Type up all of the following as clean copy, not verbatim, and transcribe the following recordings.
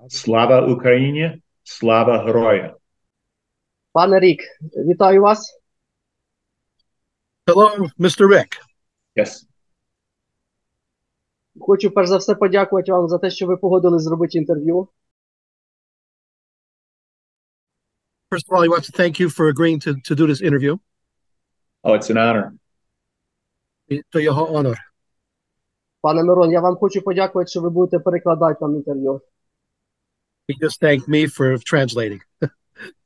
Слава Україні! Слава героям! Пане Рік, вітаю вас. Hello, Mr. Rick. Yes. Хочу перш за все подякувати вам за те, що ви погодились зробити інтерв'ю. First of all, I want to thank you for agreeing to do this interview. Oh, it's an honor. To його honor. Пане Мирон, я вам хочу подякувати, що ви будете перекладати нам інтерв'ю. He just thanked me for translating.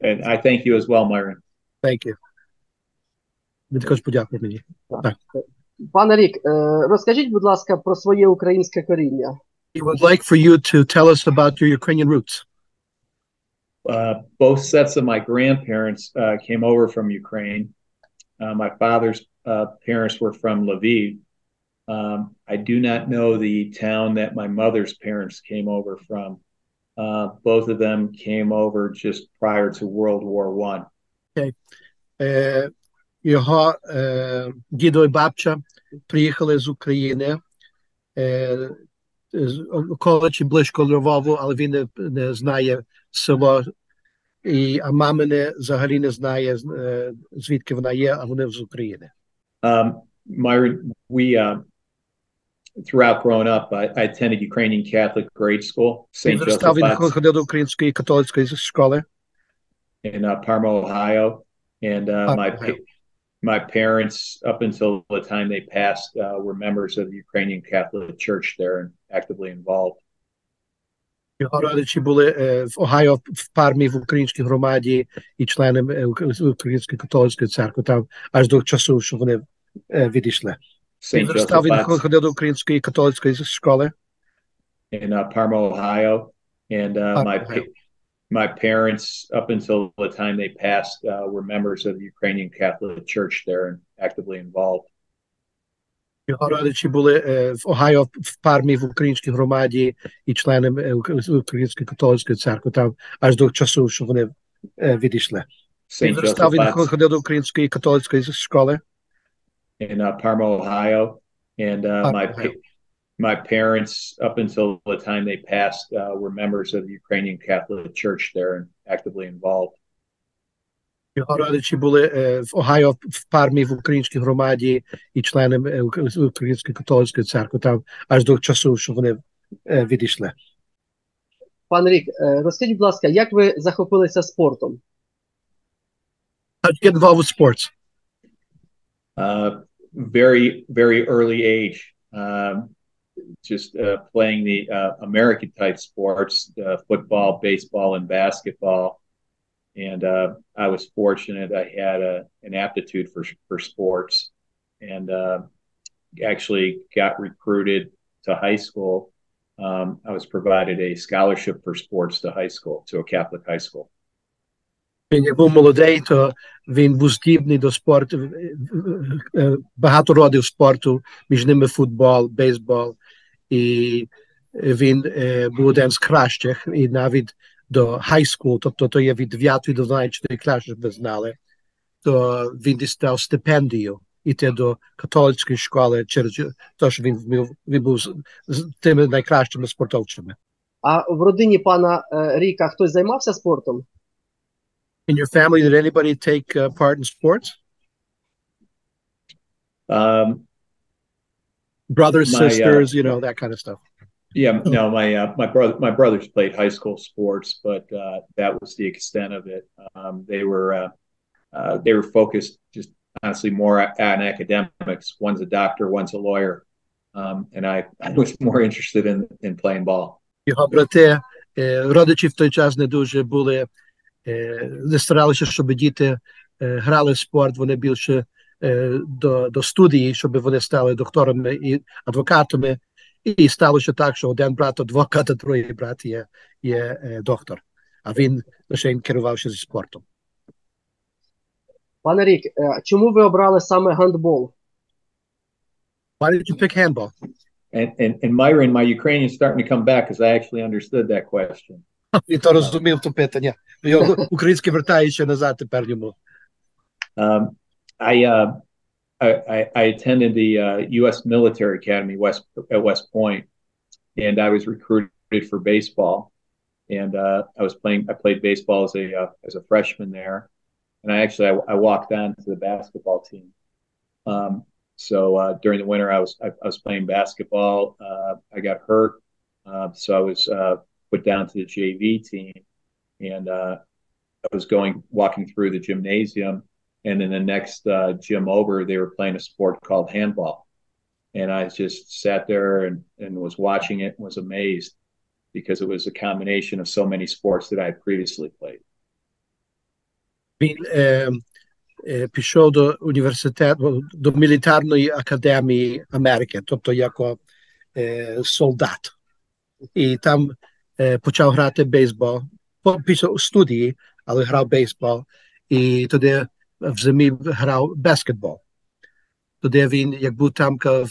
And I thank you as well, Myron. Thank you. Він також подякував мені. Так. Пане Рік, розкажіть, будь ласка, про своє українське коріння. He would like for you to tell us about your Ukrainian roots. Both sets of my grandparents came over from Ukraine. My father's parents were from Lviv. I do not know the town that my mother's parents came over from. Both of them came over just prior to World War I. Okay. Його дідо і бабча приїхали з України, околиці близько Львову, але він не знає село, а мамине взагалі не знає, звідки вона є, а вони з України. Throughout growing up, I attended Ukrainian Catholic grade school, St. Joseph. Він ходив до української католицької школи in Parma, Ohio, and my parents, up until the time they passed, were members of the Ukrainian Catholic Church there and actively involved. Його родичі були в Огайо, в Пармі, в українській громаді і членами Української католицької церкви, там аж до часу, що вони відійшли. Він ходив до української католицької школи in Parma, Ohio, and my parents, up until the time they passed, were members of the Ukrainian Catholic Church there and actively involved. Його родичі були в Огайо, в Пармі, в українській громаді і членами Української католицької церкви, там аж до часу, що вони відійшли. Він ходив до української католицької школи in Parma, Ohio, and my parents, up until the time they passed, were members of the Ukrainian Catholic Church there and actively involved. Його родичі були в Огайо, в Пармі, в українській громаді і членами Української католицької церкви, там аж до часу, що вони відійшли. Пане Рік, розкажіть, будь ласка, як ви захопилися спортом? How did you get involved with sports? Very, very early age. Just playing the American type sports, football, baseball, and basketball. And I was fortunate I had an aptitude for sports, and actually got recruited to high school. I was provided a scholarship for sports to high school, to a Catholic high school. Він як був молодий, то він був здібний до спорту, багато родів спорту, між ними футбол, бейсбол, і він був один з кращих, і навіть до high school, тобто то є від 9 до 12 класу, щоб ви знали, то він дістав стипендію йти до католицької школи через те, що він був з тими найкращими спортовцями. А в родині пана Ріка хтось займався спортом? In your family, did anybody take part in sports? Brothers, sisters, that kind of stuff. Yeah, no, my brothers played high school sports, but that was the extent of it. They were focused just honestly more on academics. One's a doctor, one's a lawyer, and I was more interested in playing ball. Його брати, родичі в той час не дуже були, не старалися, щоб діти грали в спорт, вони більше до студії, щоб вони стали докторами і адвокатами. І сталося так, що один брат адвокат, а другий брат є доктор. А він лише керувався зі спортом. Пане Рік, чому ви обрали саме гандбол? Why did you pick handball? And Myron, my Ukrainian is starting to come back because I actually understood that question. Він то розумів, то питання. Його українське вертає ще назад тепер йому. I attended the U.S. Military Academy at West-Pойnт, and I was recruited for baseball. and I played baseball as a freshman there, and I walked on to the basketball team. So during the winter, I was playing basketball. I got hurt, so I was put down to the JV team, and I was walking through the gymnasium, and in the next gym over, they were playing a sport called handball, and I just sat there and was watching it and was amazed because it was a combination of so many sports that I had previously played. Він пішов до університету, до мілітарної академії Америки, тобто як солдат. І там почав грати бейсбол. Після студії, але грав бейсбол. І тоді в зимі грав баскетбол. Тоді він, як був там в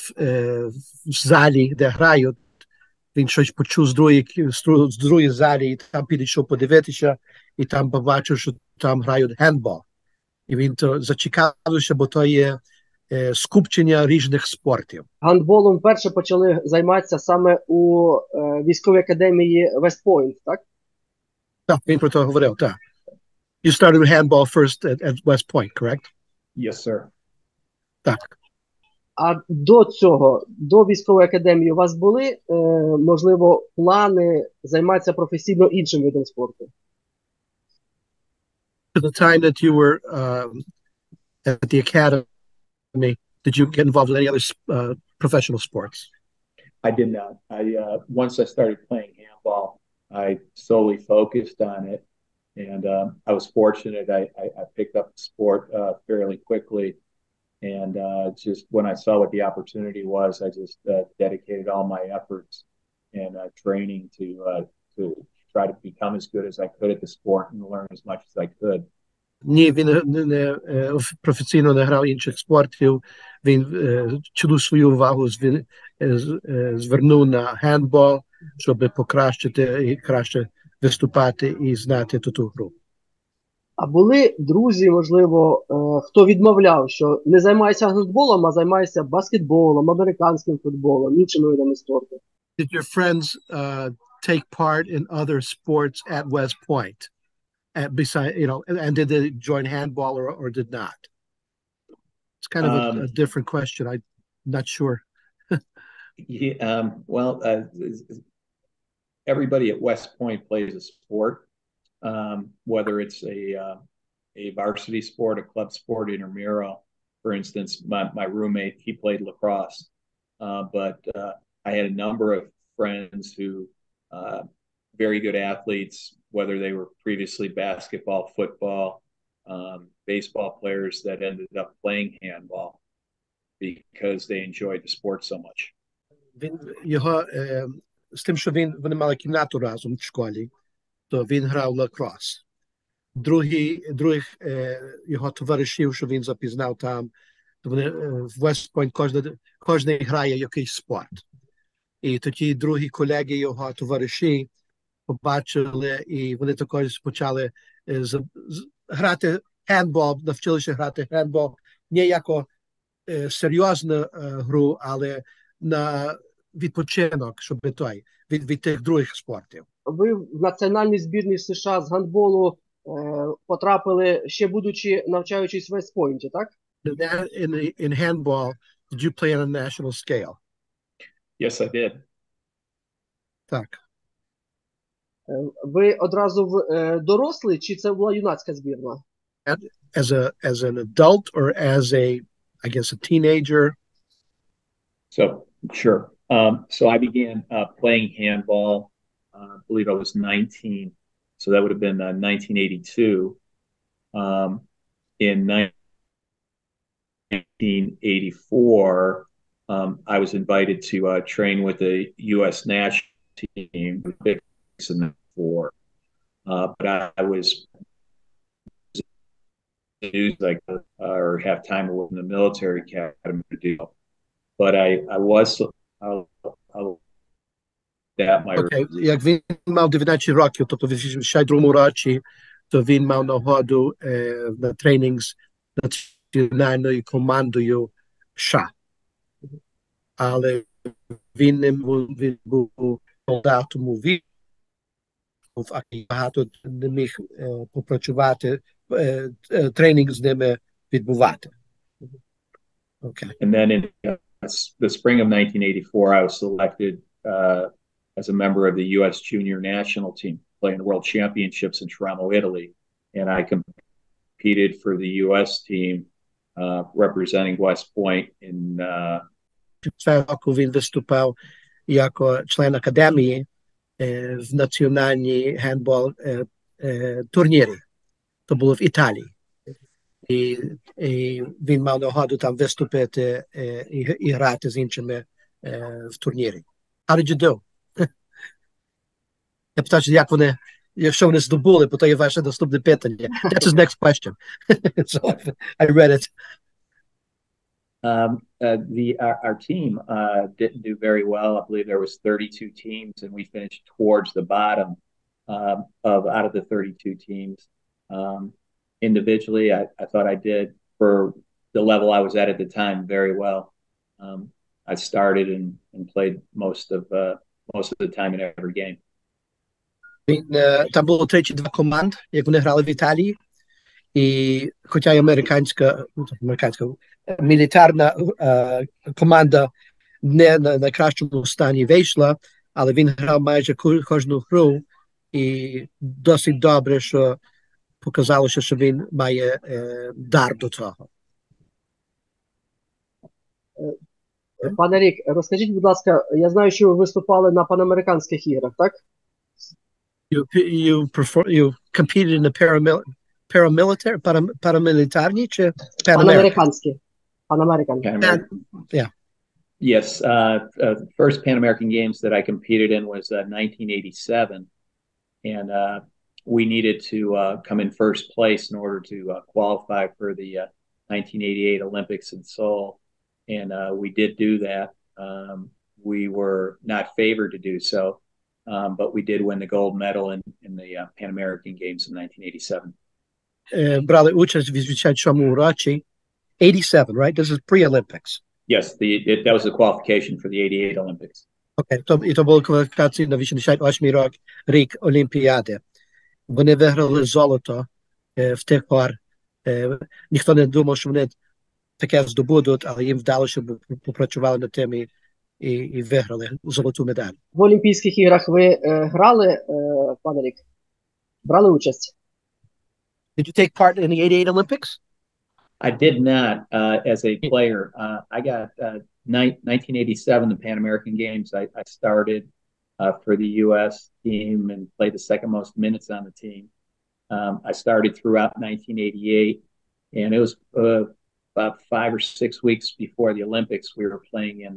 залі, де грають, він щось почув з другої залі, і там підійшов подивитися, і там побачив, що там грають гандбол. І він то зацікавився, бо то є скупчення різних спортів. Гандболом вперше почали займатися саме у військовій академії Вест-Пойнт, так? Так, він про це говорив, так. You started handball first at West Point, correct? Yes, sir. Так. А до цього, до військової академії, у вас були, можливо, плани займатися професійно іншим видом спорту? At the time that you were at the academy, did you get involved in any other professional sports? I did not. Once I started playing handball, I solely focused on it, and I was fortunate. I picked up the sport fairly quickly, and just when I saw what the opportunity was, I just dedicated all my efforts and training to try to become as good as I could at the sport and learn as much as I could. Ні, він професійно не грав інших спортів. Він цілу свою увагу звернув на гандбол, щоб покращити і краще виступати і знати ту гру. А були друзі, можливо, хто відмовляв, що не займайся гандболом, а займайся баскетболом, американським футболом, іншими видами спорту? Did your friends take part in other sports at West Point? Beside, and did they join handball or did not? It's kind of a different question. I'm not sure. Yeah, well, everybody at West Point plays a sport, whether it's a varsity sport, a club sport, intramural. For instance, my roommate, he played lacrosse, but I had a number of friends who, very good athletes, whether they were previously basketball, football, baseball players that ended up playing handball because they enjoyed the sport so much. З тим, що вони мали кімнату разом в школі, то він грав лакрос. Других його товаришів, що він запізнав там, то вони в Вест-Пойнт кожен грає якийсь спорт. І тоді другі колеги його товариші побачили, і вони також почали грати гандбол, навчилися грати гандбол, не як серйозну гру, але на відпочинок, щоб від тих других спортів. Ви в національній збірні США з гандболу потрапили, ще будучи навчаючись в Вест-Пойнті, так? In handball, did you play on a national scale? Yes, I did. Так. Ви одразу дорослий, чи це була юнацька збірна? As an adult or as I guess, a teenager? So, sure. So I began playing handball, I believe I was 19. So that would have been 1982. In 1984, I was invited to train with the U.S. national team but I was like or have time away from the military academy to do. But I was that my як він мав 19 років, тобто в 2002 році, то він мав нагоду на тренінг з національною командою США. Але він був солдатом у війську, багато не міг попрацювати, тренінг з ними відбувати. Okay. And then in the spring of 1984, I was selected as a member of the U.S. junior national team, playing the World Championships in Toronto, Italy. And I competed for the U.S. team representing West-Pойнт in... Цього року він виступав як член академії в національній гандбол турнірі. То було в Італії. І він мав нагоду там виступити і грати з іншими в турнірі. How did you do? Я питаю, як вони, якщо вони здобули, бо то є ваше наступне питання. That's his next question. So I read it. Our team didn't do very well. I believe there was 32 teams, and we finished towards the bottom out of the 32 teams. Individually, I thought I did, for the level I was at the time, very well. I started and played most of the time in every game. Там було 32 команд, як вони грали в Італії. І хоча й американська мілітарна команда не на найкращому стані вийшла, але він грав майже кожну гру і досить добре, що показалося, що він має дар до цього. Пане Рік, розкажіть, будь ласка, я знаю, що ви виступали на панамериканських іграх, так? You competed in the paramilitary чи Panamericanski. Yeah. Yes. The first Pan American Games that I competed in was 1987. And we needed to come in first place in order to qualify for the 1988 Olympics in Seoul. And we did do that. We were not favored to do so, but we did win the gold medal in the Pan American Games in 1987. Брали участь в 87-му році. 87, right? This is pre-Olympics. Yes, that was the qualification for the 88 Olympics. Okay, і то була кваліфікація на 88-й рік Олімпіади. Вони виграли золото в тих пор. Ніхто не думав, що вони таке здобудуть, але їм вдалося, щоб попрацювали над тим і виграли золоту медаль. В Олімпійських іграх ви грали, пане Рік? Брали участь? Did you take part in the 88 Olympics? I did not as a player. I got 1987, the Pan American Games. I started for the U.S. team and played the second most minutes on the team. I started throughout 1988, and it was about 5 or 6 weeks before the Olympics. We were playing in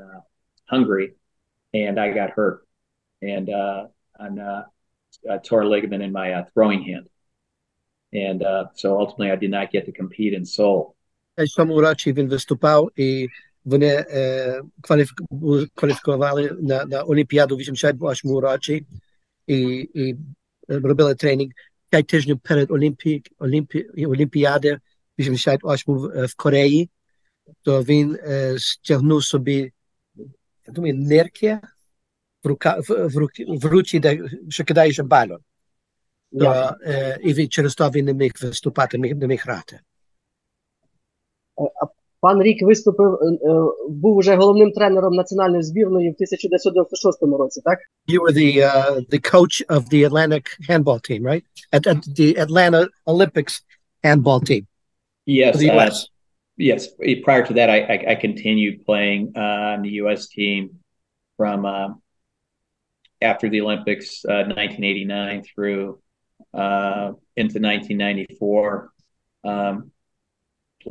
Hungary, and I got hurt, and I tore a ligament in my throwing hand. And so ultimately I did not get to compete in Seoul. В цьому році він виступав, і вони кваліфікували на Олімпіаду в 88-му році і робили тренінг 5 тижнів перед Олімпіади в 88-му в Кореї. То він стягнув собі, я думаю, нирки в руці, що кидаєш балон. І через то він не міг виступати, не міг грати. Пан Рік був уже головним тренером національної збірної в 1996 році, так? You were the coach of the Atlantic handball team, right? At the Atlanta Olympics handball team. Yes. For the US. Yes. Prior to that, I continued playing on the U.S. team from after the Olympics, 1989 through into 1994.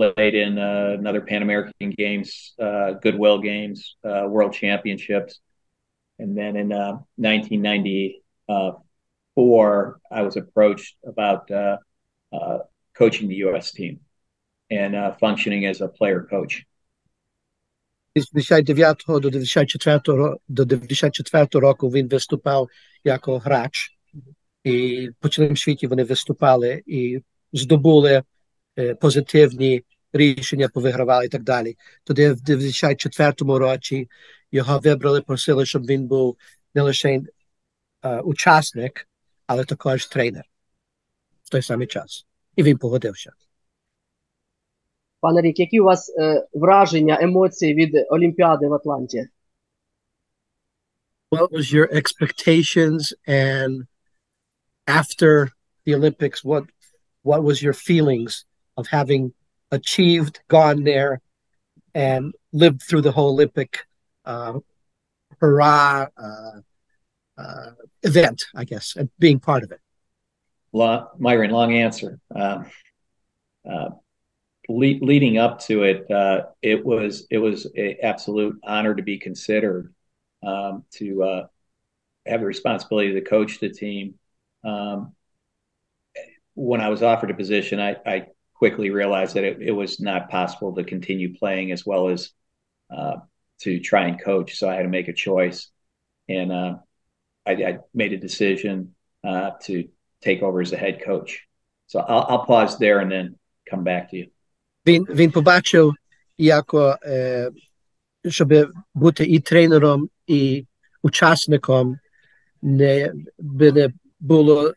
Played in another Pan American Games, Goodwill Games, World Championships. And then in 1994, I was approached about coaching the U.S. team and functioning as a player coach. З 99-го до 94-го року він виступав як грач. І по цілому світі вони виступали і здобули позитивні рішення, повигравали і так далі. Тоді в 94-му році його вибрали, просили, щоб він був не лише учасник, але також тренер в той самий час. І він погодився. Пане Рік, які у вас враження, емоції від Олімпіади в Атланті? What was your expectations, and after the Olympics, what was your feelings of having achieved, gone there, and lived through the whole Olympic hurrah event, I guess, and being part of it? Myron, long answer. Leading up to it, it was an absolute honor to be considered, to have the responsibility to coach the team. When I was offered a position, I quickly realized that it was not possible to continue playing as well as to try and coach. So I had to make a choice, and I made a decision to take over as a head coach. So I'll pause there and then come back to you. Він побачив, щоб бути і тренером, і учасником не було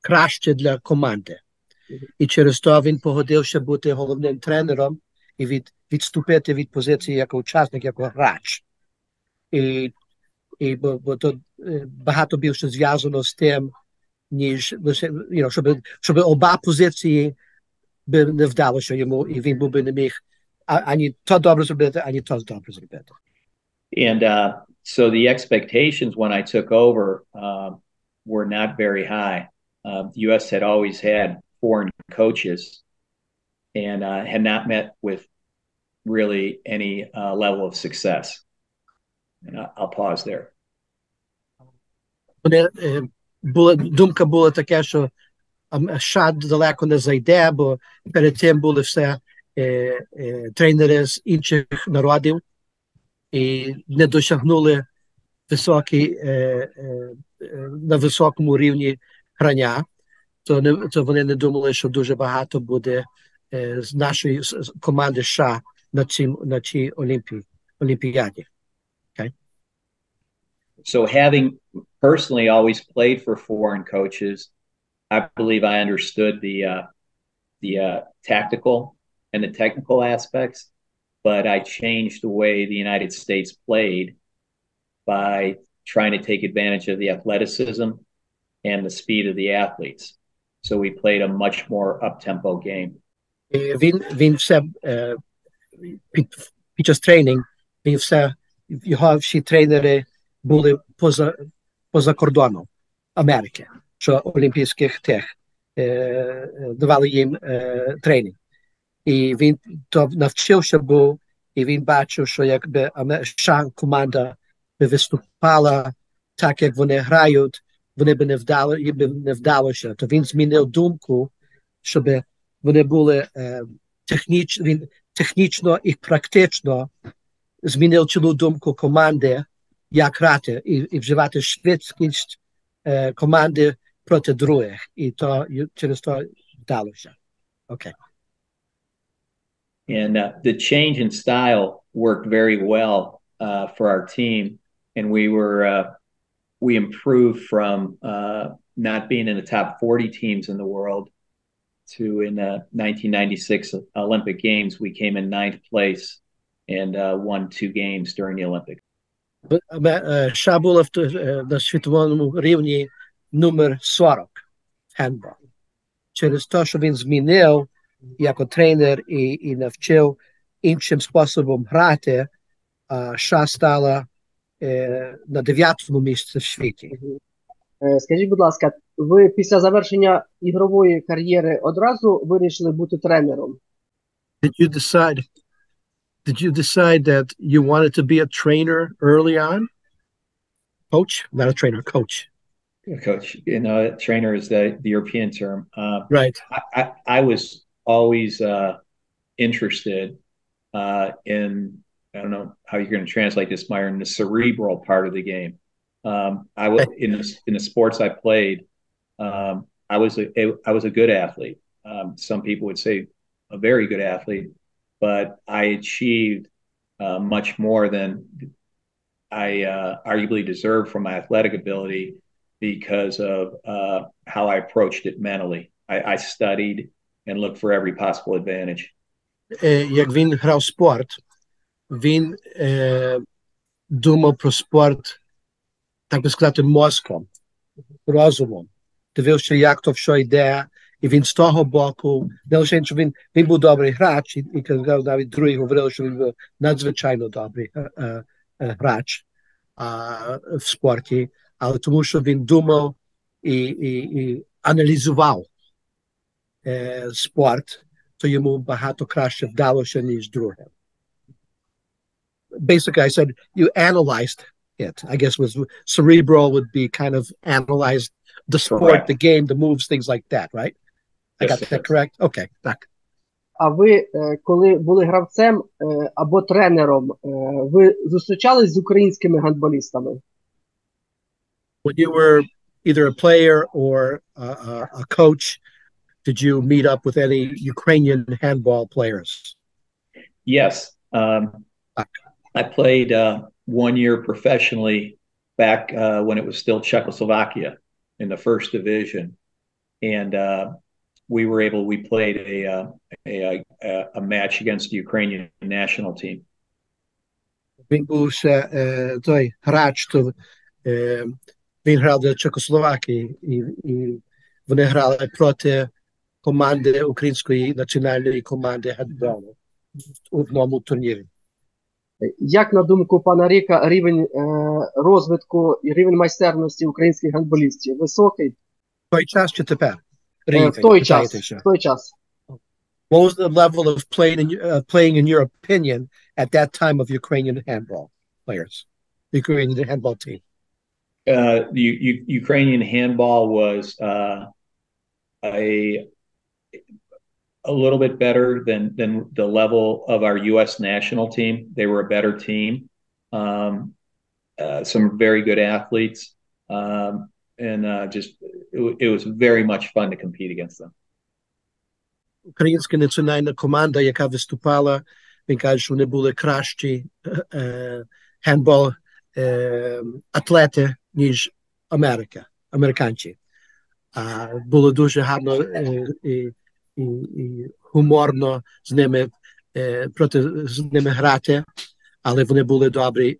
краще для команди. І через то він погодився бути головним тренером і відступити від позиції як учасник, як грач. Бо то багато більше зв'язано з тим, ніж щоб оба позиції би не вдалося йому, і він би не міг ані то добре зробити, ані то добре зробити. And so the expectations when I took over were not very high. The U.S. had always had foreign coaches and had not met with really any level of success. And I'll pause there. Думка була така, що США далеко не зайде, бо перед цим були все тренери з інших народів і не досягнули на високому рівні грання, то вони не думали, що дуже багато буде з нашої команди США на цій Олімпіаді. Okay? So having personally always played for foreign coaches, I believe I understood the tactical and the technical aspects, but I changed the way the United States played by trying to take advantage of the athleticism and the speed of the athletes. So we played a much more up-tempo game. Він все під час тренінг, його всі тренери були поза кордоном Америки, що Олімпійських давали їм тренінг. І він то навчився був, і він бачив, що якби США команда би виступала так, як вони грають, вони би не вдалося. То він змінив думку, щоб вони були технічно і практично змінив цілу думку команди, як грати і вживати швидкість команди проти других. І то через то вдалося. Окей. And the change in style worked very well for our team, and we improved from not being in the top 40 teams in the world to in the 1996 Olympic Games we came in 9th place and won 2 games during the Olympics. США було на світовому рівні номер 40 в handball. Через те, що він змінив як тренер і навчив іншим способом грати, США стала на 9-му місці в світі. Скажіть, будь ласка, ви після завершення ігрової кар'єри одразу вирішили бути тренером? Did you decide that you wanted to be a trainer early on? Coach? Not a trainer, coach. Coach, trainer is the European term. Right. I was always interested in, I don't know how you're going to translate this, Myron, the cerebral part of the game. I was in the sports I played. I was a good athlete. Some people would say a very good athlete, but I achieved much more than I arguably deserved from my athletic ability because of how I approached it mentally. I studied and looked for every possible advantage. Як він грав спорт, він думав про спорт, так би сказати, мозком, розумом. Дивився, як то що йде, і він з того боку, не лише, що він був добрий грач, і навіть другі говорили, що він був надзвичайно добрий грач в спорті, але тому, що він думав і аналізував спорт, то йому багато краще вдалося, ніж другим. Basically, I said you analyzed it. I guess was cerebral would be kind of analyzed the sport, correct, the game, the moves, things like that, right? I got that correct? Okay, так. А ви, коли були гравцем або тренером, ви зустрічались з українськими гандболістами? When you were either a player or a coach, did you meet up with any Ukrainian handball players? Yes. I played 1 year professionally back when it was still Czechoslovakia in the first division. And we played a match against the Ukrainian national team. Він був ще той грач, то він грав для Чехословакії, і вони грали проти команди української національної команди гандболу у одному турнірі. Як, на думку пана Ріка, рівень розвитку і рівень майстерності українських гандболістів високий? В той час чи тепер? В той час. What was the level of playing, in your opinion, at that time of Ukrainian handball players, Ukrainian handball team? Ukrainian handball was a little bit better than the level of our U.S. national team. They were a better team. Some very good athletes. And it was very much fun to compete against them. Українська національна команда, яка виступала, він каже, що вони були кращі гандбол атлети, ніж американці. Було дуже гарно і гуморно з ними грати, але вони були добрі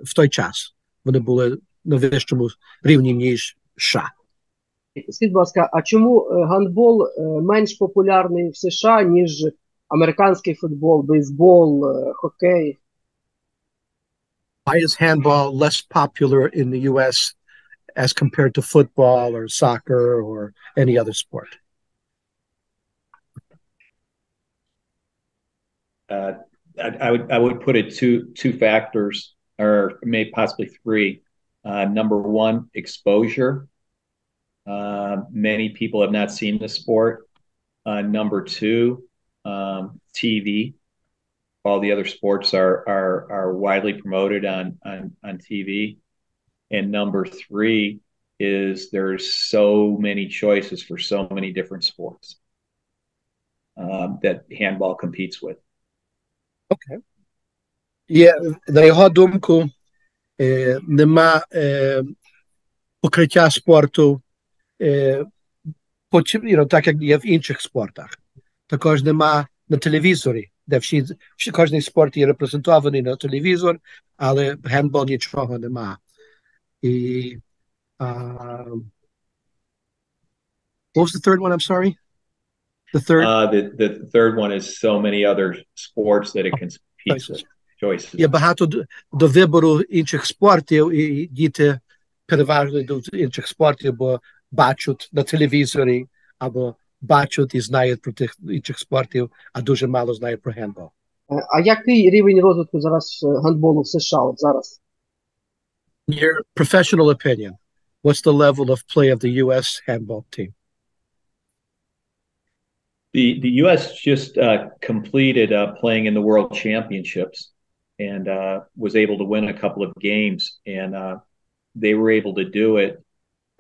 в той час. Вони були на вищому рівні, ніж США. Скажіть, будь ласка, а чому гандбол менш популярний в США, ніж американський футбол, бейсбол, хокей? Why is handball less popular in the U.S. as compared to football or soccer or any other sport? I would put it two factors, or maybe possibly three. Number one, exposure. Many people have not seen the sport. Number two, TV. All the other sports are widely promoted on TV. And number three is there's so many choices for so many different sports that handball competes with. Okay. На його думку, нема покриття спорту, так як є в інших спортах. Також нема на телевізорі, де кожний спорт є репрезентований на телевізор, але гандбол нічого нема. І what was the third one? I'm sorry? The third one is so many other sports that it competes with. Choices. Є багато до вибору інших спортів, і діти переважно йдуть до інших спортів, бо бачать на телевізорі, або бачать і знають про тих інших спортів, а дуже мало знають про гандбол. А який рівень розвитку зараз гандболу в США от зараз? In your professional opinion, what's the level of play of the U.S. handball team? The U.S. just completed playing in the World Championships and was able to win a couple of games. And they were able to do it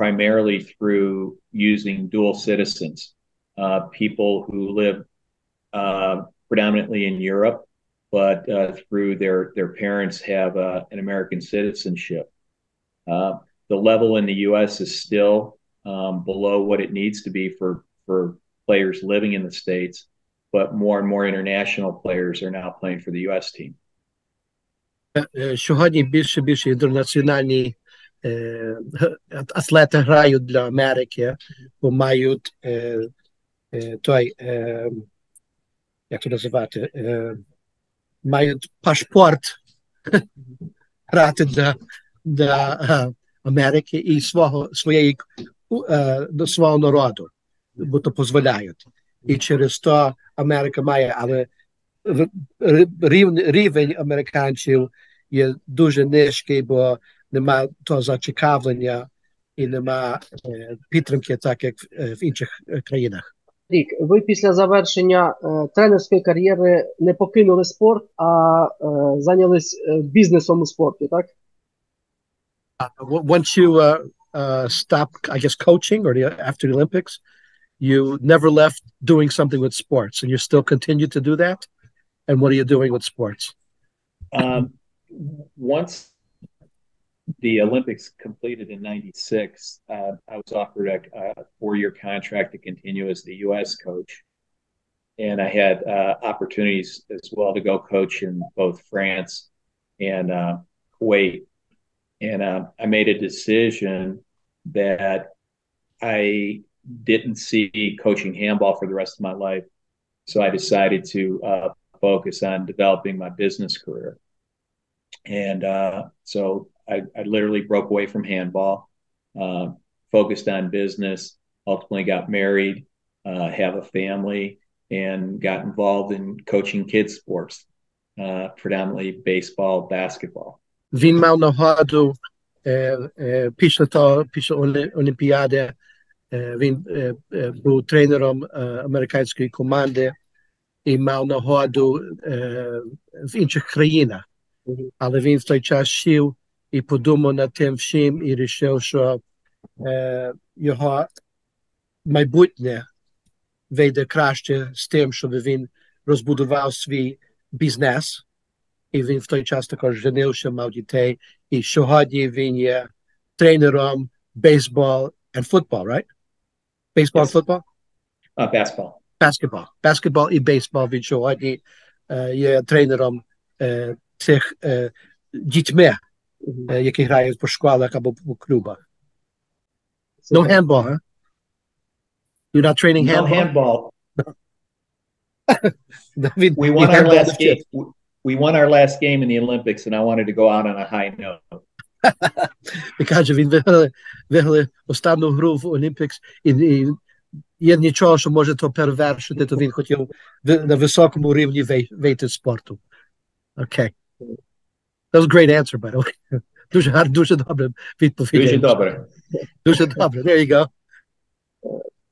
primarily through using dual citizens, people who live predominantly in Europe, but through their parents have an American citizenship. the level in the U.S. is still below what it needs to be for players living in the States, but more and more international players are now playing for the U.S. team. Сьогодні більше інтернаціональні атлети грають для Америки, бо мають як це називати, мають паспорт грати для Америки і до свого народу, бо то дозволяють. І через то Америка має, але рівень американців є дуже низький, бо нема того зацікавлення і нема підтримки, так як в інших країнах. Рік, ви після завершення тренерської кар'єри не покинули спорт, а зайнялись бізнесом у спорті, так? Once you stopped, I guess, coaching or after the Olympics, you never left doing something with sports, and you still continue to do that? And what are you doing with sports? Once the Olympics completed in '96, I was offered a 4-year contract to continue as the U.S. coach. And I had opportunities as well to go coach in both France and Kuwait. And I made a decision that I didn't see coaching handball for the rest of my life. So I decided to focus on developing my business career. And so I literally broke away from handball, focused on business, ultimately got married, have a family, and got involved in coaching kids sports, predominantly baseball, basketball. Він мав нагоду після Олімпіади, він був тренером американської команди і мав нагоду в інших країнах. Але він в той час сів і подумав над тим всім і вирішив, що його майбутнє вийде краще з тим, щоб він розбудував свій бізнес. І він в той час також женився, мав дітей. І сьогодні він є тренером бейсбол і футбол, right? Бейсбол і футбол? Basketball. Basketball і бейсбол. Він сьогодні є тренером цих дітьми, які грають по школах або по клубах. No handball, huh? You're not training handball? No handball. We won our last game in the Olympics, and I wanted to go out on a high note. І каже, він виграли останню гру в Олімпікс, і є нічого, що може то перевершити, то він хотів на високому рівні вийти з спорту. Окей. That was a great answer, by the way. Дуже добре відповідь. Дуже добре. Дуже добре. There you go.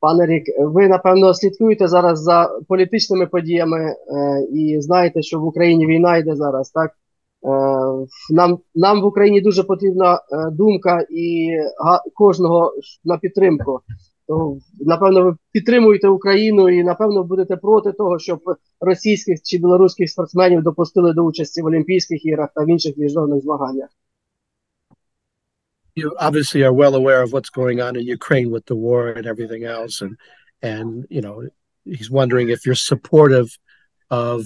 Пане Рік, ви, напевно, слідкуєте зараз за політичними подіями і знаєте, що в Україні війна йде зараз, так? Нам в Україні дуже потрібна думка і кожного на підтримку. То, напевно, ви підтримуєте Україну і, напевно, будете проти того, щоб російських чи білоруських спортсменів допустили до участі в Олімпійських іграх та в інших міжнародних змаганнях. You obviously are well aware of what's going on in Ukraine with the war and everything else, and you know, he's wondering if you're supportive of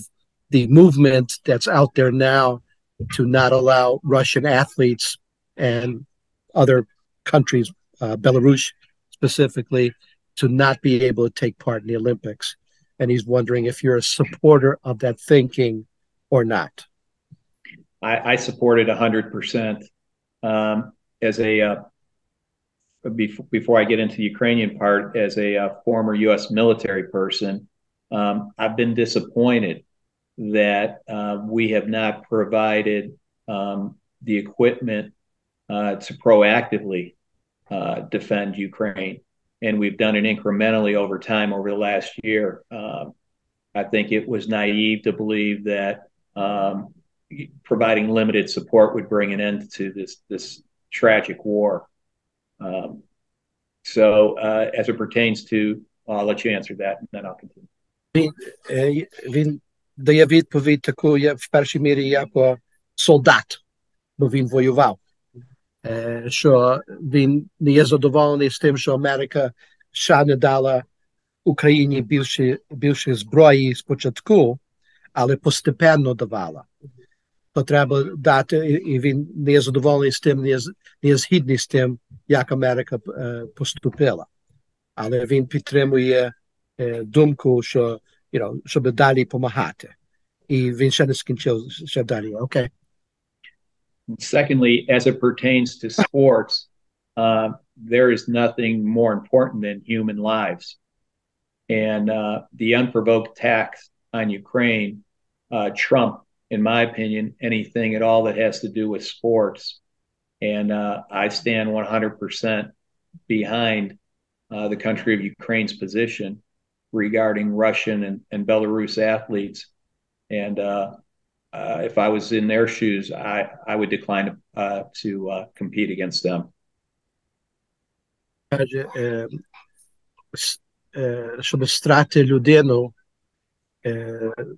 the movement that's out there now to not allow Russian athletes and other countries, Belarus specifically, to not be able to take part in the Olympics. And he's wondering if you're a supporter of that thinking or not. I support it 100%. As a before I get into the Ukrainian part, as a former U.S. military person, I've been disappointed that we have not provided the equipment to proactively defend Ukraine, and we've done it incrementally over time over the last year. I think it was naive to believe that providing limited support would bring an end to this tragic war. So as it pertains to, I'll let you answer that and then I'll continue. Він дає відповідь таку, в першій мірі, як солдат, бо він воював. що він не є задоволений з тим, що Америка ще не дала Україні більше зброї спочатку, але постепенно давала. То треба дати, і він не є задоволений з тим, не є згідний з тим, як Америка поступила. Але він підтримує думку, що, щоб далі допомагати. І він ще не скінчив, ще далі, окей. Secondly, as it pertains to sports, there is nothing more important than human lives. And the unprovoked attacks on Ukraine trump, in my opinion, anything at all that has to do with sports. And I stand 100% behind the country of Ukraine's position regarding Russian and Belarus athletes. And if I was in their shoes, I would decline to compete against them. Щоб страти людину,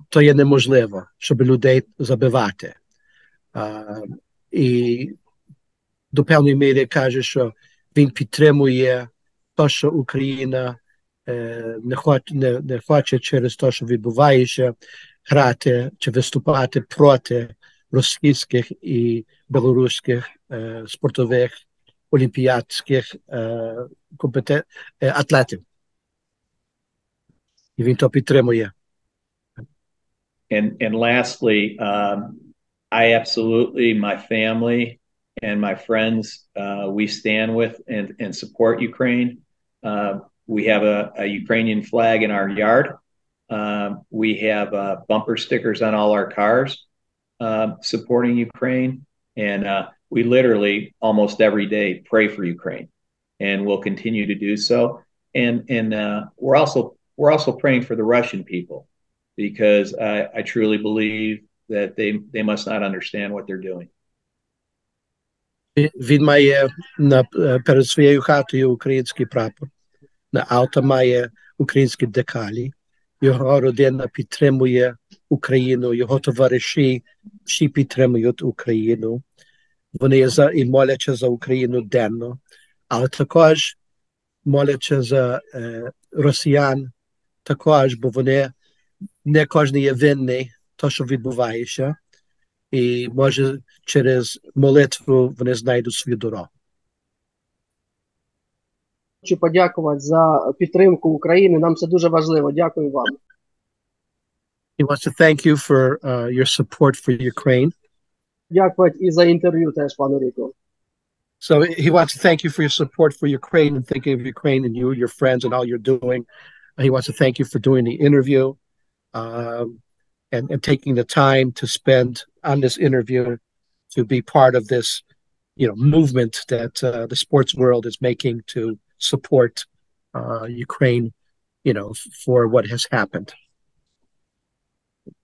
то є неможливо, щоб людей забивати. І до певної міри каже, що він підтримує те, що Україна не хоче через те, що відбувається, грати чи виступати проти російських і білоруських спортових олімпійських атлетів. І він то підтримує. And lastly, I absolutely, my family and my friends, we stand with and support Ukraine. We have a Ukrainian flag in our yard. We have bumper stickers on all our cars supporting Ukraine. And we literally almost every day pray for Ukraine, and we'll continue to do so. And we're also praying for the Russian people, because I truly believe that they must not understand what they're doing. Він має перед своєю хатою український прапор, на авто має українські декалі, його родина підтримує Україну, його товариші всі підтримують Україну. Вони і моляться за Україну денно, але також моляться за росіян, також, бо вони не кожен є винний, то, що відбувається, і може через молитву вони знайдуть свою дорогу. Хочу подякувати за підтримку України, нам це дуже важливо. Дякую вам. He wants to thank you for your support for Ukraine. Дякувати і за інтерв'ю теж, пане Ріко. So he wants to thank you for your support for Ukraine and thinking of Ukraine and you, your friends, and all you're doing. He wants to thank you for doing the interview and taking the time to spend on this interview to be part of this, movement that the sports world is making to support Ukraine, for what has happened.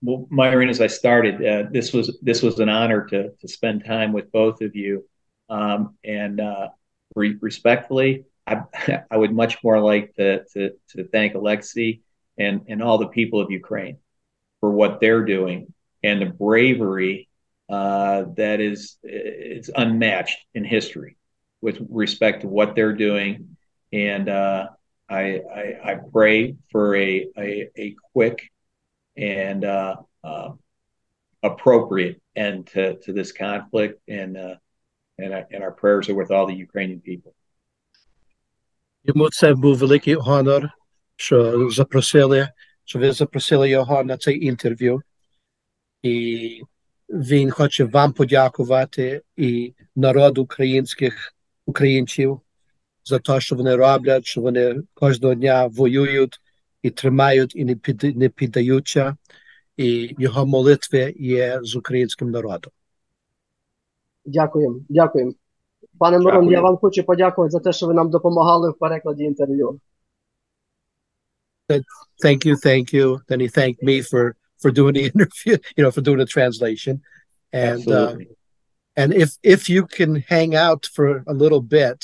Well, Myron, as I started, this was an honor to spend time with both of you, and respectfully, I would much more like to thank Oleksyk and all the people of Ukraine for what they're doing and the bravery that is unmatched in history with respect to what they're doing. And I pray for a quick and appropriate end to this conflict, and our prayers are with all the Ukrainian people. Йому це був великий гонор, що ви запросили його на це інтерв'ю. І він хоче вам подякувати і народу українців за те, що вони роблять, що вони кожного дня воюють і тримають, і не піддаються. І його молитви є з українським народом. Дякуємо. Пане Мирон, я вам хочу подякувати за те, що ви нам допомагали в перекладі інтерв'ю. Thank you. Then he thanked me for doing the interview, for doing the translation. And Absolutely. And if you can hang out for a little bit,